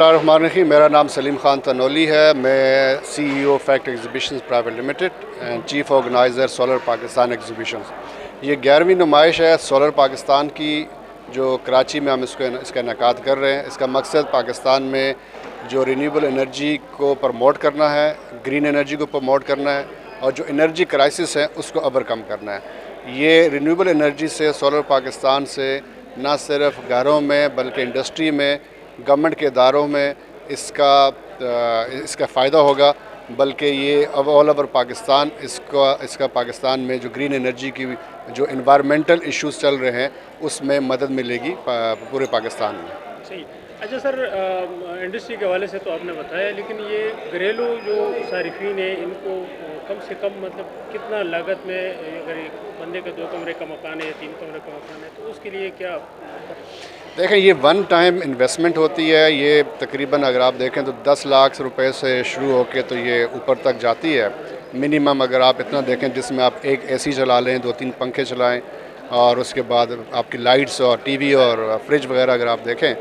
الرحمن الرحیم، میرا نام سلیم خان تنولی ہے۔ میں CEO Fakt exhibitions private limited and chief organiser solar Pakistan exhibitions. یہ 11ویں نمائش ہے سولر پاکستان کی، جو کراچی میں ہم اس کا انعقاد کر رہے ہیں۔ اس کا مقصد پاکستان میں جو رینیویبل انرجی کو پروموٹ کرنا ہے، گرین انرجی کو پروموٹ کرنا ہے، اور جو انرجی کرائسس ہے اس کو اوورکم کرنا ہے۔ یہ رینیویبل انرجی سے، سولر پاکستان سے نہ صرف گھروں میں بلکہ انڈسٹری میں، گورنمنٹ کے اداروں میں اس کا فائدہ ہوگا، بلکہ یہ آل اوور پاکستان اس کا پاکستان میں جو گرین انرجی کی جو انوائرمنٹل ایشوز چل رہے ہیں اس میں مدد ملے گی پورے پاکستان میں۔ صحیح۔ اچھا سر، انڈسٹری کے حوالے سے تو آپ نے بتایا، لیکن یہ گھریلو جو صارفین ہیں ان کو کم سے کم مطلب کتنا لاگت میں، اگر ایک بندے کا 2 کمرے کا مکان ہے یا 3 کمرے کا مکان ہے تو اس کے لیے کیا؟ دیکھیں، یہ ون ٹائم انویسٹمنٹ ہوتی ہے۔ یہ تقریباً اگر آپ دیکھیں تو 10 لاکھ روپے سے شروع ہو کے تو یہ اوپر تک جاتی ہے منیمم۔ اگر آپ اتنا دیکھیں جس میں آپ ایک AC چلا لیں، 2-3 پنکھے چلائیں، اور اس کے بعد آپ کی لائٹس اور TV اور فریج وغیرہ اگر آپ دیکھیں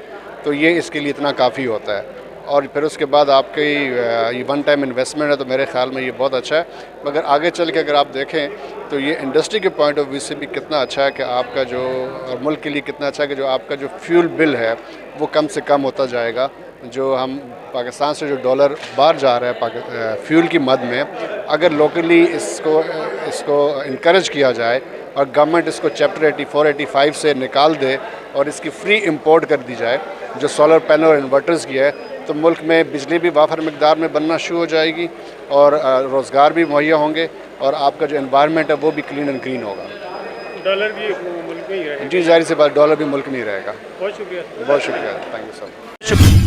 تو یہ اس کے لیے اتنا کافی ہوتا ہے۔ اور پھر اس کے بعد آپ کی یہ ون ٹائم انویسٹمنٹ ہے تو میرے خیال میں یہ بہت اچھا ہے۔ مگر آگے چل کے اگر آپ دیکھیں تو یہ انڈسٹری کے پوائنٹ آف ویو سے بھی کتنا اچھا ہے کہ آپ کا جو، اور ملک کے لیے کتنا اچھا ہے کہ جو آپ کا جو فیول بل ہے وہ کم سے کم ہوتا جائے گا۔ جو ہم پاکستان سے جو ڈالر باہر جا رہا ہے فیول کی مد میں، اگر لوکلی اس کو انکریج کیا جائے اور گورنمنٹ اس کو چیپٹر 84 85 سے نکال دے اور اس کی فری امپورٹ کر دی جائے جو سولر پینل اور انورٹرز کی ہے، تو ملک میں بجلی بھی وافر مقدار میں بننا شروع ہو جائے گی اور روزگار بھی مہیا ہوں گے، اور آپ کا جو انوائرمنٹ ہے وہ بھی کلین اینڈ گرین ہوگا۔ ڈالر بھی ملک میں ہی رہے گا؟ جی، ظاہر سی بات، ڈالر بھی ملک میں ہی رہے گا۔ بہت شکریہ۔ بہت شکریہ، تھینک یو سو مچ۔